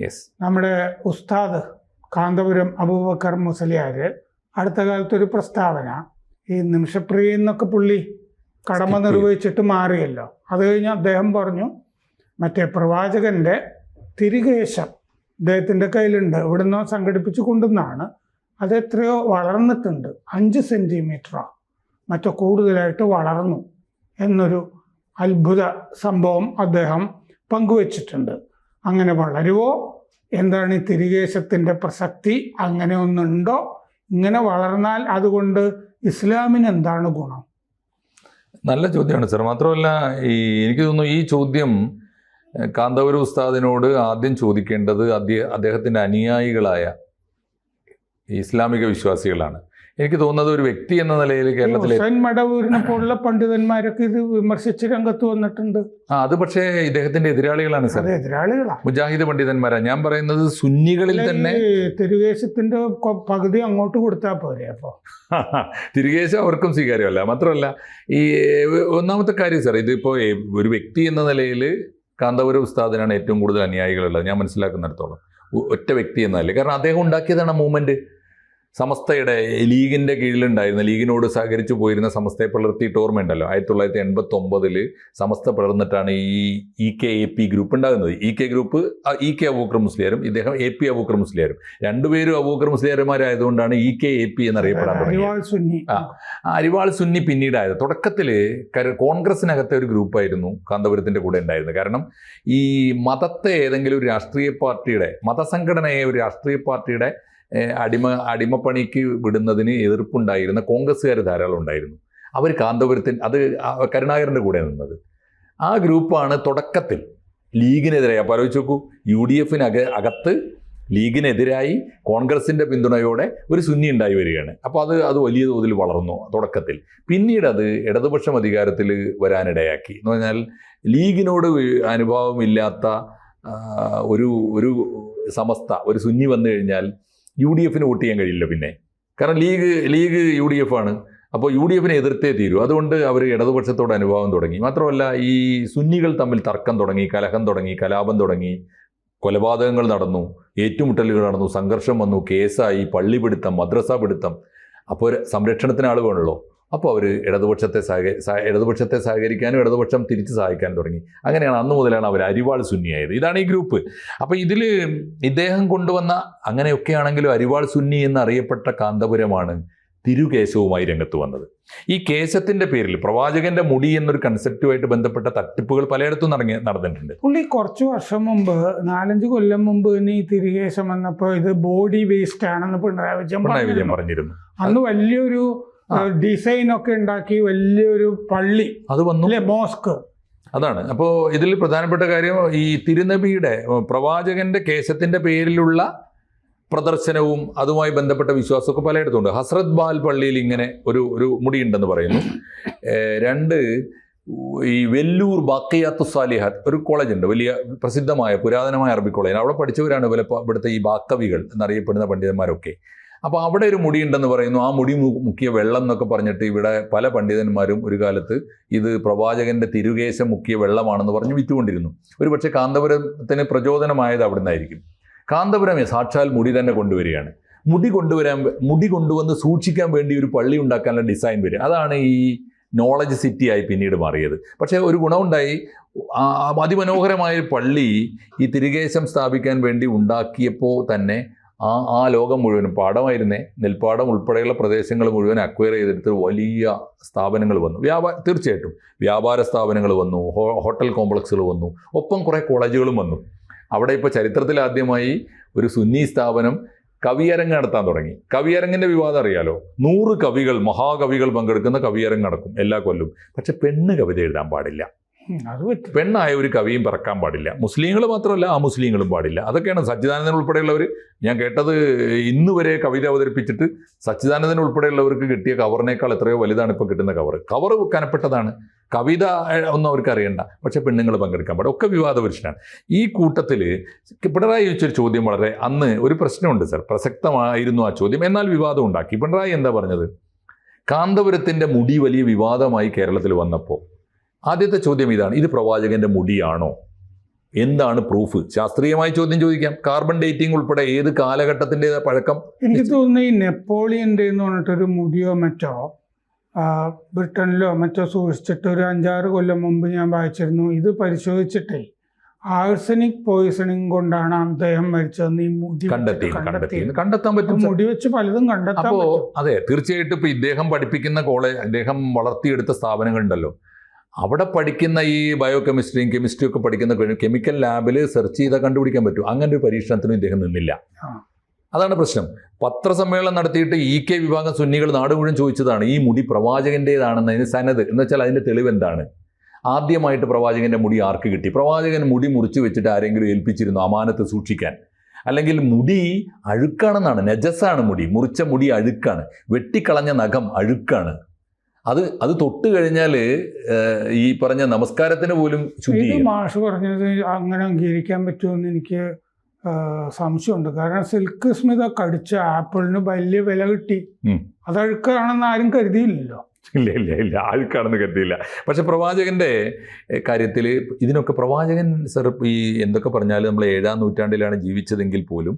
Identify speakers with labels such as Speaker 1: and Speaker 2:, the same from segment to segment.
Speaker 1: Yes.
Speaker 2: നമ്മുടെ ഉസ്താദ് കാന്തപുരം അബൂബക്കർ മുസ്ലിയാർ അടുത്ത കാലത്തൊരു പ്രസ്താവന, ഈ നിമിഷപ്രിയ എന്നൊക്കെ പുള്ളി കടമ നിർവഹിച്ചിട്ട് മാറിയല്ലോ, അത് കഴിഞ്ഞ് അദ്ദേഹം പറഞ്ഞു മറ്റേ പ്രവാചകൻ്റെ തിരികേശം അദ്ദേഹത്തിൻ്റെ കയ്യിലുണ്ട്, ഇവിടുന്ന് സംഘടിപ്പിച്ച് കൊണ്ടുവന്നാണ്, അത് എത്രയോ വളർന്നിട്ടുണ്ട്, 5 സെൻറ്റിമീറ്ററോ മറ്റോ കൂടുതലായിട്ട് വളർന്നു എന്നൊരു അത്ഭുത സംഭവം അദ്ദേഹം പങ്കുവച്ചിട്ടുണ്ട്. അങ്ങനെ വളരുവോ? എന്താണ് ഈ തിരികേശത്തിൻ്റെ പ്രസക്തി? അങ്ങനെ ഒന്നുണ്ടോ? ഇങ്ങനെ വളർന്നാൽ അതുകൊണ്ട് ഇസ്ലാമിന് എന്താണ് ഗുണം?
Speaker 1: നല്ല ചോദ്യമാണ് സർ. മാത്രമല്ല എനിക്ക് തോന്നുന്നു ഈ ചോദ്യം കാന്തപുരം ഉസ്താദിനോട് ആദ്യം ചോദിക്കേണ്ടത് അദ്ദേഹത്തിൻ്റെ അനുയായികളായ ഇസ്ലാമിക വിശ്വാസികളാണ്. എനിക്ക് തോന്നുന്നത് ഒരു വ്യക്തി എന്ന നിലയിൽ കേരളത്തിലെ
Speaker 2: മടവൂരിനെ പോലുള്ള പണ്ഡിതന്മാരൊക്കെ ഇത് വിമർശിച്ച് രംഗത്ത് വന്നിട്ടുണ്ട്.
Speaker 1: അത് പക്ഷേ ഇദ്ദേഹത്തിന്റെ എതിരാളികളാണ് സാർ,
Speaker 2: എതിരാളികളാണ്,
Speaker 1: മുജാഹിദ് പണ്ഡിതന്മാരാണ്. ഞാൻ പറയുന്നത് സുന്നികളിൽ തന്നെ
Speaker 2: തിരുകേശത്തിന്റെ പകുതി അങ്ങോട്ട് കൊടുത്താൽ പോരെ? അപ്പോൾ
Speaker 1: തിരുകേശം അവർക്കും സ്വീകാര്യമല്ല. മാത്രമല്ല ഈ ഒന്നാമത്തെ കാര്യം സാർ, ഇതിപ്പോൾ ഒരു വ്യക്തി എന്ന നിലയിൽ കാന്തപുരം ഉസ്താദിനാണ് ഏറ്റവും കൂടുതൽ അനുയായികളുള്ളത് ഞാൻ മനസ്സിലാക്കുന്നിടത്തോളം, ഒറ്റ വ്യക്തി എന്നല്ല. കാരണം അദ്ദേഹം ഉണ്ടാക്കിയതാണ് മൂവ്മെന്റ്. സമസ്തയുടെ ലീഗിൻ്റെ കീഴിലുണ്ടായിരുന്ന, ലീഗിനോട് സഹകരിച്ചു പോയിരുന്ന സമസ്തയെ പിളർത്തിയിട്ട് ഓർമ്മയുണ്ടല്ലോ, 1989 സമസ്ത പിളർന്നിട്ടാണ് ഈ EKAP ഗ്രൂപ്പ് ഉണ്ടാകുന്നത്. EK ഗ്രൂപ്പ് EK അബൂബക്കർ മുസ്ലിയാരും ഇദ്ദേഹം AP അബൂബക്കർ മുസ്ലിയാരും, രണ്ടുപേരും അബൂബക്കർ മുസ്ലിയാർമാരായതുകൊണ്ടാണ് EKAP എന്നറിയപ്പെടാൻ തുടങ്ങിയത്. അരിവാൾ സുന്നി പിന്നീടായത്. തുടക്കത്തിൽ കോൺഗ്രസിനകത്തെ ഒരു ഗ്രൂപ്പായിരുന്നു കാന്തപുരത്തിൻ്റെ കൂടെ ഉണ്ടായിരുന്നത്. കാരണം ഈ മതത്തെ ഏതെങ്കിലും ഒരു രാഷ്ട്രീയ പാർട്ടിയുടെ, മതസംഘടനയെ ഒരു രാഷ്ട്രീയ പാർട്ടിയുടെ അടിമപ്പണിക്ക് വിടുന്നതിന് എതിർപ്പുണ്ടായിരുന്ന കോൺഗ്രസ്സുകാർ ധാരാളം ഉണ്ടായിരുന്നു. അവർ കാന്തപുരത്തിന്, അത് കരുണാകരൻ്റെ കൂടെ നിന്നത്. ആ ഗ്രൂപ്പാണ് തുടക്കത്തിൽ ലീഗിനെതിരായി, അപ്പോൾ ആലോചിച്ച് നോക്കൂ, UDF അകത്ത് ലീഗിനെതിരായി കോൺഗ്രസിൻ്റെ പിന്തുണയോടെ ഒരു സുന്നി ഉണ്ടായി വരികയാണ്. അപ്പോൾ അത് വലിയ തോതിൽ വളർന്നു തുടക്കത്തിൽ. പിന്നീട് അത് ഇടതുപക്ഷം അധികാരത്തിൽ വരാനിടയാക്കി. എന്ന് പറഞ്ഞാൽ ലീഗിനോട് അനുഭാവമില്ലാത്ത ഒരു സമസ്ത, ഒരു സുന്നി വന്നു കഴിഞ്ഞാൽ UDFന് വോട്ട് ചെയ്യാൻ കഴിയില്ല പിന്നെ. കാരണം ലീഗ് UDF ആണ്. അപ്പോൾ UDFനെ എതിർത്തേ തീരൂ. അതുകൊണ്ട് അവർ ഇടതുപക്ഷത്തോട് അനുഭാവം തുടങ്ങി. മാത്രമല്ല ഈ സുന്നികൾ തമ്മിൽ തർക്കം തുടങ്ങി, കലഹം തുടങ്ങി, കലാപം തുടങ്ങി, കൊലപാതകങ്ങൾ നടന്നു, ഏറ്റുമുട്ടലുകൾ നടന്നു, സംഘർഷം വന്നു, കേസായി, പള്ളി പിടുത്തം, മദ്രസ പിടുത്തം. അപ്പോൾ സംരക്ഷണത്തിന് ആളുകളുണ്ടല്ലോ. അപ്പോൾ അവർ ഇടതുപക്ഷത്തെ സഹകരിക്കാനും ഇടതുപക്ഷം തിരിച്ച് സഹായിക്കാനും തുടങ്ങി. അങ്ങനെയാണ് അന്ന് മുതലാണ് അവർ അരിവാൾ സുന്നിയായത്. ഇതാണ് ഈ ഗ്രൂപ്പ്. അപ്പോൾ ഇതിൽ ഇദ്ദേഹം കൊണ്ടുവന്ന, അങ്ങനെയൊക്കെയാണെങ്കിലും അരിവാൾ സുന്നി എന്നറിയപ്പെട്ട കാന്തപുരമാണ് തിരുകേശവുമായി രംഗത്ത് വന്നത്. ഈ കേശത്തിൻ്റെ പേരിൽ പ്രവാചകന്റെ മുടി എന്നൊരു കൺസെപ്റ്റുമായിട്ട് ബന്ധപ്പെട്ട തട്ടിപ്പുകൾ പലയിടത്തും നടന്നിട്ടുണ്ട്.
Speaker 2: പുള്ളി കുറച്ച് വർഷം മുമ്പ്, 4-5 കൊല്ലം മുമ്പ് ഈ തിരുകേശം വന്നപ്പോൾ ഇത് ബോഡി വേസ്റ്റ് ആണെന്ന് പിണറായി വിജയൻ പറഞ്ഞിരുന്നു. അന്ന് വലിയൊരു ഡിസൈൻ ഒക്കെ ഉണ്ടാക്കി വലിയൊരു പള്ളി
Speaker 1: അത് വന്നു,
Speaker 2: മോസ്ക്.
Speaker 1: അതാണ്. അപ്പോൾ ഇതിൽ പ്രധാനപ്പെട്ട കാര്യം ഈ തിരുനബിയുടെ, പ്രവാചകന്റെ കേശത്തിന്റെ പേരിലുള്ള പ്രദർശനവും അതുമായി ബന്ധപ്പെട്ട വിശ്വാസമൊക്കെ പലയിടത്തുണ്ട്. ഹസ്രത് ബാൽ പള്ളിയിൽ ഇങ്ങനെ ഒരു മുടിയുണ്ടെന്ന് പറയുന്നു. 2 ഈ വെല്ലൂർ ബാക്കിയാത്തു സാലിഹാത്ത് ഒരു കോളേജുണ്ട്, വലിയ പ്രസിദ്ധമായ പുരാതനമായ അറബി കോളേജ്. അവിടെ പഠിച്ചവരാണ് ഇവിടുത്തെ ഈ ബാക്കവികൾ എന്നറിയപ്പെടുന്ന പണ്ഡിതന്മാരൊക്കെ. അപ്പോൾ അവിടെ ഒരു മുടിയുണ്ടെന്ന് പറയുന്നു. ആ മുടി മുക്കിയ വെള്ളം എന്നൊക്കെ പറഞ്ഞിട്ട് ഇവിടെ പല പണ്ഡിതന്മാരും ഒരു കാലത്ത് ഇത് പ്രവാചകന്റെ തിരുകേശം മുക്കിയ വെള്ളമാണെന്ന് പറഞ്ഞ് വിറ്റുകൊണ്ടിരുന്നു. ഒരു പക്ഷേ കാന്തപുരത്തിന് പ്രചോദനമായത് അവിടെ നിന്നായിരിക്കും. കാന്തപുരം സാക്ഷാൽ മുടി തന്നെ കൊണ്ടുവരികയാണ്. മുടി കൊണ്ടുവന്ന് സൂക്ഷിക്കാൻ വേണ്ടി ഒരു പള്ളി ഉണ്ടാക്കാനുള്ള ഡിസൈൻ വരിക. അതാണ് ഈ നോളജ് സിറ്റി ആയി പിന്നീട് മാറിയത്. പക്ഷേ ഒരു ഗുണമുണ്ടായി. അതിമനോഹരമായ പള്ളി ഈ തിരുകേശം സ്ഥാപിക്കാൻ വേണ്ടി ഉണ്ടാക്കിയപ്പോൾ തന്നെ ആ ലോകം മുഴുവനും പാടമായിരുന്നേ, നെൽപ്പാടം ഉൾപ്പെടെയുള്ള പ്രദേശങ്ങൾ മുഴുവൻ അക്വയർ ചെയ്തെടുത്ത് വലിയ സ്ഥാപനങ്ങൾ വന്നു. തീർച്ചയായിട്ടും വ്യാപാര സ്ഥാപനങ്ങൾ വന്നു, ഹോട്ടൽ കോംപ്ലക്സുകൾ വന്നു, ഒപ്പം കുറേ കോളേജുകളും വന്നു. അവിടെ ഇപ്പോൾ ചരിത്രത്തിൽ ആദ്യമായി ഒരു സുന്നി സ്ഥാപനം കവിയരങ്ങ് നടത്താൻ തുടങ്ങി. കവിയരങ്ങിൻ്റെ വിവാദം അറിയാലോ. 100 കവികൾ, മഹാകവികൾ പങ്കെടുക്കുന്ന കവിയരങ്ങ് നടക്കും എല്ലാ കൊല്ലവും. പക്ഷെ പെണ്ണ് കവിത എഴുതാൻ പാടില്ല. പെണ്ണായ ഒരു കവിയും പിറക്കാൻ പാടില്ല. മുസ്ലിങ്ങൾ മാത്രമല്ല, ആ മുസ്ലിങ്ങളും പാടില്ല. അതൊക്കെയാണ് സച്ചിദാനന്ദൻ ഉൾപ്പെടെയുള്ളവർ, ഞാൻ കേട്ടത് ഇന്ന് വരെ കവിത അവതരിപ്പിച്ചിട്ട് സച്ചിദാനന്ദൻ ഉൾപ്പെടെയുള്ളവർക്ക് കിട്ടിയ കവറിനേക്കാൾ എത്രയോ വലുതാണ് ഇപ്പോൾ കിട്ടുന്ന കവർ കനപ്പെട്ടതാണ്. കവിത ഒന്നും അവർക്ക് അറിയണ്ട, പക്ഷെ പെണ്ണുങ്ങൾ പങ്കെടുക്കാൻ പാടില്ല. ഒക്കെ വിവാദപുരുഷനാണ്. ഈ കൂട്ടത്തിൽ പിണറായി ചോദിച്ചൊരു ചോദ്യം വളരെ അന്ന് ഒരു പ്രശ്നമുണ്ട് സർ, പ്രസക്തമായിരുന്നു ആ ചോദ്യം, എന്നാൽ വിവാദം ഉണ്ടാക്കി. പിണറായി എന്താ പറഞ്ഞത്? കാന്തപുരത്തിൻ്റെ മുടി വലിയ വിവാദമായി കേരളത്തിൽ വന്നപ്പോൾ ആദ്യത്തെ ചോദ്യം ഇതാണ്: ഇത് പ്രവാചകന്റെ മുടിയാണോ എന്താണ് പ്രൂഫ്? ശാസ്ത്രീയമായി ചോദ്യം ചോദിക്കാം. കാർബൺ ഡേറ്റിംഗ് ഉൾപ്പെടെ ഏത് കാലഘട്ടത്തിൻ്റെ പഴക്കം?
Speaker 2: എനിക്ക് തോന്നുന്നു ഈ നെപ്പോളിയൻ്റെ എന്ന് പറഞ്ഞിട്ടൊരു മുടിയോ മറ്റോ ബ്രിട്ടനിലോ മറ്റോ സൂക്ഷിച്ചിട്ട് ഒരു 5-6 കൊല്ലം മുമ്പ് ഞാൻ വായിച്ചിരുന്നു. ഇത് പരിശോധിച്ചിട്ടേ ആഴ്സനിക് പോയിസണിങ് കൊണ്ടാണ് അദ്ദേഹം മരിച്ചതെന്ന് ഈ മുടി
Speaker 1: കണ്ടെത്താൻ പറ്റും.
Speaker 2: മുടി വെച്ച് പലതും കണ്ടെത്താൻ
Speaker 1: അപ്പോൾ
Speaker 2: പറ്റും.
Speaker 1: അതെ, തീർച്ചയായിട്ടും ഇപ്പൊ ഇദ്ദേഹം പഠിപ്പിക്കുന്ന അദ്ദേഹം വളർത്തിയെടുത്ത സ്ഥാപനങ്ങളുണ്ടല്ലോ, അവിടെ പഠിക്കുന്ന ഈ ബയോകെമിസ്ട്രിയും കെമിസ്ട്രിയും ഒക്കെ പഠിക്കുന്ന കെമിക്കൽ ലാബിൽ സെർച്ച് ചെയ്താൽ കണ്ടുപിടിക്കാൻ പറ്റും. അങ്ങനെ ഒരു പരീക്ഷണത്തിനും ഇദ്ദേഹം നിന്നില്ല. അതാണ് പ്രശ്നം. പത്രസമ്മേളനം നടത്തിയിട്ട് EK വിഭാഗം സുന്നികൾ നാട് മുഴുവൻ ചോദിച്ചതാണ് ഈ മുടി പ്രവാചകൻ്റേതാണെന്നതിന് സനത് എന്ന് വെച്ചാൽ അതിൻ്റെ തെളിവ് എന്താണ്? ആദ്യമായിട്ട് പ്രവാചകൻ്റെ മുടി ആർക്ക് കിട്ടി? പ്രവാചകൻ മുടി മുറിച്ച് വെച്ചിട്ട് ആരെങ്കിലും ഏൽപ്പിച്ചിരുന്നു അമാനത്ത് സൂക്ഷിക്കാൻ? അല്ലെങ്കിൽ മുടി അഴുക്കാണെന്നാണ്, നജസാണ് മുടി, മുറിച്ച മുടി അഴുക്കാണ്, വെട്ടിക്കളഞ്ഞ നഖം അഴുക്കാണ്. അത് തൊട്ട് കഴിഞ്ഞാൽ ഈ പറഞ്ഞ നമസ്കാരത്തിന് പോലും ശുദ്ധി.
Speaker 2: മാഷ് പറഞ്ഞത് അങ്ങനെ അംഗീകരിക്കാൻ പറ്റുമെന്ന് എനിക്ക് സംശയമുണ്ട്. കാരണം സിൽക്ക് സ്മിത കടിച്ച ആപ്പിളിന് വലിയ വില കിട്ടി. അത് അഴുക്കാണെന്ന് ആരും കരുതിയില്ലല്ലോ.
Speaker 1: ഇല്ല, ആൾക്കാണെന്ന് കരുതിയില്ല. പക്ഷെ പ്രവാചകന്റെ കാര്യത്തിൽ ഇതിനൊക്കെ പ്രവാചകൻ സർ ഈ എന്തൊക്കെ പറഞ്ഞാലും നമ്മൾ 7-ാം നൂറ്റാണ്ടിലാണ് ജീവിച്ചതെങ്കിൽ പോലും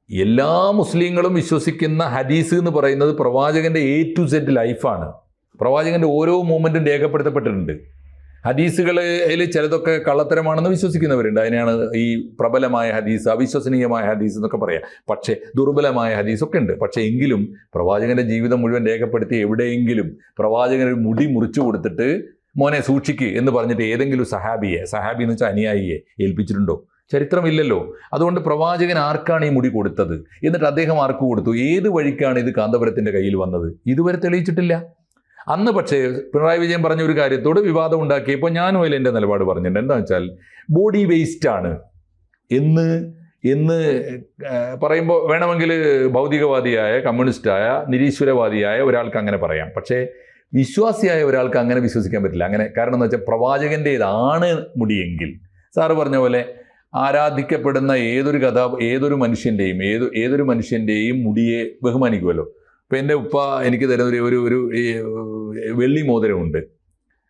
Speaker 1: എല്ലാ മുസ്ലിങ്ങളും വിശ്വസിക്കുന്ന ഹദീസ് എന്ന് പറയുന്നത് പ്രവാചകന്റെ A to Z ലൈഫാണ്. പ്രവാചകന്റെ ഓരോ മൂമെന്റും രേഖപ്പെടുത്തപ്പെട്ടിട്ടുണ്ട്. ഹദീസുകളിൽ ചിലതൊക്കെ കള്ളത്തരമാണെന്ന് വിശ്വസിക്കുന്നവരുണ്ട്. അതിനാണ് ഈ പ്രബലമായ ഹദീസ്, അവിശ്വസനീയമായ ഹദീസ് എന്നൊക്കെ പറയാം. പക്ഷേ ദുർബലമായ ഹദീസൊക്കെ ഉണ്ട്. പക്ഷേ എങ്കിലും പ്രവാചകന്റെ ജീവിതം മുഴുവൻ രേഖപ്പെടുത്തി എവിടെയെങ്കിലും പ്രവാചകൻ ഒരു മുടി മുറിച്ചു കൊടുത്തിട്ട് മോനെ സൂക്ഷിക്ക് എന്ന് പറഞ്ഞിട്ട് ഏതെങ്കിലും സഹാബി എന്ന് വെച്ചാൽ അനുയായിയെ ഏൽപ്പിച്ചിട്ടുണ്ടോ? ചരിത്രമില്ലല്ലോ. അതുകൊണ്ട് പ്രവാചകൻ ആർക്കാണ് ഈ മുടി കൊടുത്തത്, എന്നിട്ട് അദ്ദേഹം ആർക്ക് കൊടുത്തു, ഏത് വഴിക്കാണ് ഇത് കാന്തപുരത്തിൻ്റെ കയ്യിൽ വന്നത്, ഇതുവരെ തെളിയിച്ചിട്ടില്ല. അന്ന് പക്ഷേ പിണറായി വിജയൻ പറഞ്ഞ ഒരു കാര്യത്തോട് വിവാദം ഉണ്ടാക്കിയപ്പോൾ ഞാനും അതിൽ എൻ്റെ നിലപാട് പറഞ്ഞിട്ടുണ്ട്. എന്താണെന്ന് വെച്ചാൽ ബോഡി വേസ്റ്റാണ് എന്ന് പറയുമ്പോൾ വേണമെങ്കിൽ ഭൗതികവാദിയായ, കമ്മ്യൂണിസ്റ്റായ, നിരീശ്വരവാദിയായ ഒരാൾക്ക് അങ്ങനെ പറയാം. പക്ഷേ വിശ്വാസിയായ ഒരാൾക്ക് അങ്ങനെ വിശ്വസിക്കാൻ പറ്റില്ല. അങ്ങനെ കാരണം എന്ന് വെച്ചാൽ പ്രവാചകൻ്റേതാണ് മുടിയെങ്കിൽ സാറ് പറഞ്ഞ പോലെ ആരാധിക്കപ്പെടുന്ന ഏതൊരു മനുഷ്യൻ്റെയും മുടിയെ ബഹുമാനിക്കുമല്ലോ. ഇപ്പം എൻ്റെ ഉപ്പ എനിക്ക് തരുന്ന ഒരു വെള്ളി മോതിരമുണ്ട്.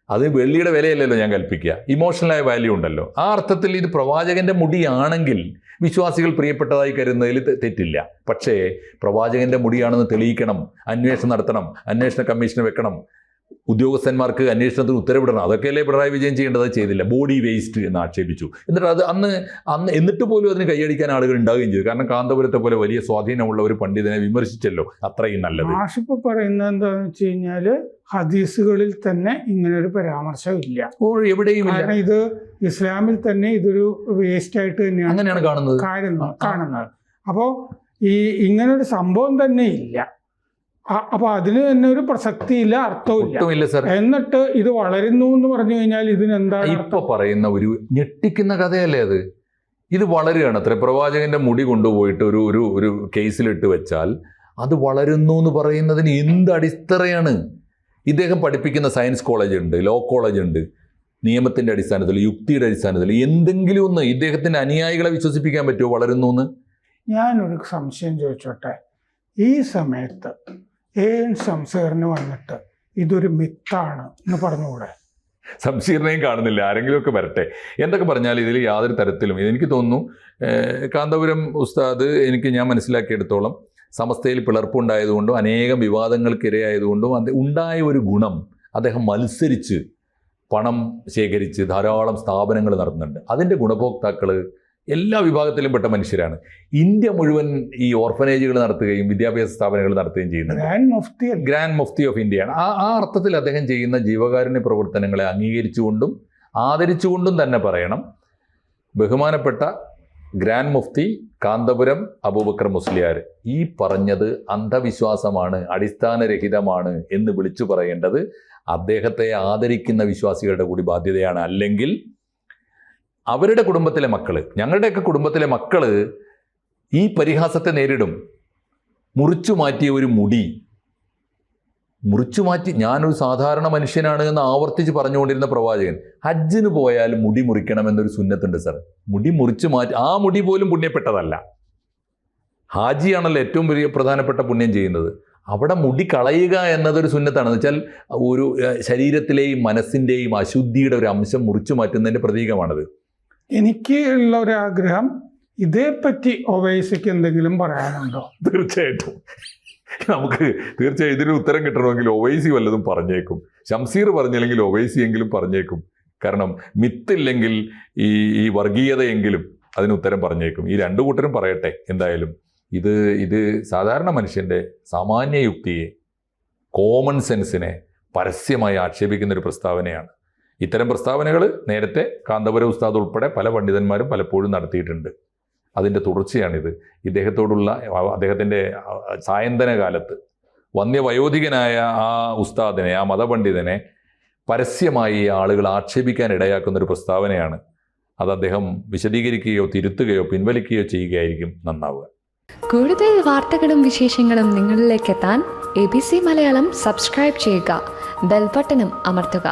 Speaker 1: അത് വെള്ളിയുടെ വിലയല്ലല്ലോ ഞാൻ കൽപ്പിക്കുക, ഇമോഷണലായ വാല്യൂ ഉണ്ടല്ലോ. ആ അർത്ഥത്തിൽ ഇത് പ്രവാചകൻ്റെ മുടിയാണെങ്കിൽ വിശ്വാസികൾ പ്രിയപ്പെട്ടതായി കരുതുന്നതിൽ തെറ്റില്ല. പക്ഷേ പ്രവാചകൻ്റെ മുടിയാണെന്ന് തെളിയിക്കണം, അന്വേഷണം നടത്തണം, അന്വേഷണ കമ്മീഷൻ വെക്കണം, ഉദ്യോഗസ്ഥന്മാർക്ക് അന്വേഷണത്തിന് ഉത്തരവിടണം. അതൊക്കെയല്ലേ പിണറായി വിജയൻ ചെയ്യേണ്ടത്? ചെയ്തില്ല. ബോഡി വേസ്റ്റ് എന്ന് ആക്ഷേപിച്ചു. എന്നിട്ട് അത് അന്ന് എന്നിട്ട് പോലും അതിന് കൈയടിക്കാൻ ആളുകൾ ഉണ്ടാവുകയും ചെയ്തു. കാരണം കാന്തപുരത്തെ പോലെ വലിയ സ്വാധീനമുള്ള ഒരു പണ്ഡിതനെ വിമർശിച്ചല്ലോ, അത്രയും നല്ലത്.
Speaker 2: മാഷിപ്പോൾ പറയുന്നത് എന്താണെന്ന് വെച്ച് കഴിഞ്ഞാൽ ഹദീസുകളിൽ തന്നെ ഇങ്ങനൊരു പരാമർശം ഇല്ല.
Speaker 1: എവിടെയും
Speaker 2: കാരണം ഇത് ഇസ്ലാമിൽ തന്നെ ഇതൊരു വേസ്റ്റ് ആയിട്ട് തന്നെയാണ്
Speaker 1: അങ്ങനെയാണ്
Speaker 2: കാണുന്നത്. അപ്പോൾ ഇങ്ങനൊരു സംഭവം തന്നെ ഇല്ല. അപ്പൊ അതിന് തന്നെ ഒരു പ്രസക്തിയില്ല, അർത്ഥമില്ല. എന്നിട്ട് ഇത് വളരുന്നു എന്ന് പറഞ്ഞു കഴിഞ്ഞാൽ ഇതിനെന്താണ്
Speaker 1: ഇപ്പൊ പറയുന്ന ഒരു ഞെട്ടിക്കുന്ന കഥയല്ലേ അത്? ഇത് വളരുകയാണ് അത്ര. പ്രവാചകന്റെ മുടി കൊണ്ടുപോയിട്ട് ഒരു കേസിലിട്ട് വെച്ചാൽ അത് വളരുന്നു എന്ന് പറയുന്നതിന് എന്ത് അടിത്തറയാണ്? ഇദ്ദേഹം പഠിപ്പിക്കുന്ന സയൻസ് കോളേജ് ഉണ്ട്, ലോ കോളേജ് ഉണ്ട്. നിയമത്തിന്റെ അടിസ്ഥാനത്തിൽ, യുക്തിയുടെ അടിസ്ഥാനത്തിൽ എന്തെങ്കിലും ഒന്ന് ഇദ്ദേഹത്തിന്റെ അനുയായികളെ വിശ്വസിപ്പിക്കാൻ പറ്റുമോ വളരുന്നു എന്ന്?
Speaker 2: ഞാനൊരു സംശയം ചോദിച്ചോട്ടെ. ഈ സമയത്ത് ശംസീറിന് വന്നിട്ട് ഇതൊരു മിത്താണ് എന്ന് പറഞ്ഞുകൂടെ?
Speaker 1: സംശീർണയും കാണുന്നില്ല, ആരെങ്കിലുമൊക്കെ വരട്ടെ. എന്തൊക്കെ പറഞ്ഞാൽ ഇതിൽ യാതൊരു തരത്തിലും എനിക്ക് തോന്നുന്നു കാന്തപുരം ഉസ്താദ് ഞാൻ മനസ്സിലാക്കിയെടുത്തോളം സമസ്തയിൽ പിളർപ്പുണ്ടായതുകൊണ്ടും അനേകം വിവാദങ്ങൾക്കിരയായതുകൊണ്ടും അത് ഉണ്ടായ ഒരു ഗുണം, അദ്ദേഹം മത്സരിച്ച് പണം ശേഖരിച്ച് ധാരാളം സ്ഥാപനങ്ങൾ നടത്തുന്നുണ്ട്. അതിൻ്റെ ഗുണഭോക്താക്കൾ എല്ലാ വിഭാഗത്തിലും പെട്ട മനുഷ്യരാണ്. ഇന്ത്യ മുഴുവൻ ഈ ഓർഫനേജുകൾ നടത്തുകയും വിദ്യാഭ്യാസ സ്ഥാപനങ്ങൾ നടത്തുകയും ചെയ്യുന്നത് ഗ്രാൻഡ് മുഫ്തി ഓഫ് ഇന്ത്യയാണ്. ആ അർത്ഥത്തിൽ അദ്ദേഹം ചെയ്യുന്ന ജീവകാരുണ്യ പ്രവർത്തനങ്ങളെ അംഗീകരിച്ചുകൊണ്ടും ആദരിച്ചുകൊണ്ടും തന്നെ പറയണം, ബഹുമാനപ്പെട്ട ഗ്രാൻഡ് മുഫ്തി കാന്തപുരം അബൂബക്കർ മുസ്ലിയാർ ഈ പറഞ്ഞത് അന്ധവിശ്വാസമാണ്, അടിസ്ഥാനരഹിതമാണ് എന്ന് വിളിച്ചു പറയേണ്ടത് അദ്ദേഹത്തെ ആദരിക്കുന്ന വിശ്വാസികളുടെ കൂടി ബാധ്യതയാണ്. അല്ലെങ്കിൽ അവരുടെ കുടുംബത്തിലെ മക്കൾ, ഞങ്ങളുടെയൊക്കെ കുടുംബത്തിലെ മക്കൾ ഈ പരിഹാസത്തെ നേരിടും. മുറിച്ചു മാറ്റിയ ഒരു മുടി ഞാനൊരു സാധാരണ മനുഷ്യനാണ് എന്ന് ആവർത്തിച്ച് പറഞ്ഞുകൊണ്ടിരുന്ന പ്രവാചകൻ ഹജ്ജിന് പോയാൽ മുടി മുറിക്കണമെന്നൊരു സുന്നത്തുണ്ട് സർ. മുടി മുറിച്ചു മാറ്റി, ആ മുടി പോലും പുണ്യപ്പെട്ടതല്ല. ഹാജിയാണല്ലോ ഏറ്റവും വലിയ പ്രധാനപ്പെട്ട പുണ്യം ചെയ്യുന്നത്. അവിടെ മുടി കളയുക എന്നതൊരു സുന്നത്താണെന്ന് വെച്ചാൽ ഒരു ശരീരത്തിലെയും മനസ്സിൻ്റെയും അശുദ്ധിയുടെ ഒരു അംശം മുറിച്ചു മാറ്റുന്നതിൻ്റെ പ്രതീകമാണത്.
Speaker 2: എനിക്ക് ഉള്ള ഒരു ആഗ്രഹം, ഇതേപ്പറ്റി ഒവൈസിക്ക് എന്തെങ്കിലും പറയാനുണ്ടോ?
Speaker 1: തീർച്ചയായിട്ടും നമുക്ക് തീർച്ചയായും ഇതിന് ഉത്തരം കിട്ടണമെങ്കിൽ ഒവൈസി വല്ലതും പറഞ്ഞേക്കും. ഷംസീർ പറഞ്ഞില്ലെങ്കിൽ ഒവൈസി എങ്കിലും പറഞ്ഞേക്കും. കാരണം മിത്തില്ലെങ്കിൽ ഈ വർഗീയതയെങ്കിലും അതിന് ഉത്തരം പറഞ്ഞേക്കും. ഈ രണ്ടു കൂട്ടരും പറയട്ടെ. എന്തായാലും ഇത് സാധാരണ മനുഷ്യൻ്റെ സാമാന്യ യുക്തിയെ, കോമൺ സെൻസിനെ പരസ്യമായി ആക്ഷേപിക്കുന്ന ഒരു പ്രസ്താവനയാണ്. ഇത്തരം പ്രസ്താവനകൾ നേരത്തെ കാന്തപുര ഉസ്താദ് ഉൾപ്പെടെ പല പണ്ഡിതന്മാരും പലപ്പോഴും നടത്തിയിട്ടുണ്ട്. അതിൻ്റെ തുടർച്ചയാണിത്. അദ്ദേഹത്തിൻ്റെ സായന്തന കാലത്ത് വന്യവയോധികനായ ആ ഉസ്താദിനെ, ആ മതപണ്ഡിതനെ പരസ്യമായി ആളുകൾ ആക്ഷേപിക്കാൻ ഇടയാക്കുന്ന ഒരു പ്രസ്താവനയാണ്. അത് അദ്ദേഹം വിശദീകരിക്കുകയോ തിരുത്തുകയോ പിൻവലിക്കുകയോ ചെയ്യുകയായിരിക്കും നന്നാവുക.
Speaker 3: കൂടുതൽ വാർത്തകളും വിശേഷങ്ങളും നിങ്ങളിലേക്ക് എത്താൻ ABC മലയാളം സബ്സ്ക്രൈബ് ചെയ്യുക, ബെൽ ബട്ടണും അമർത്തുക.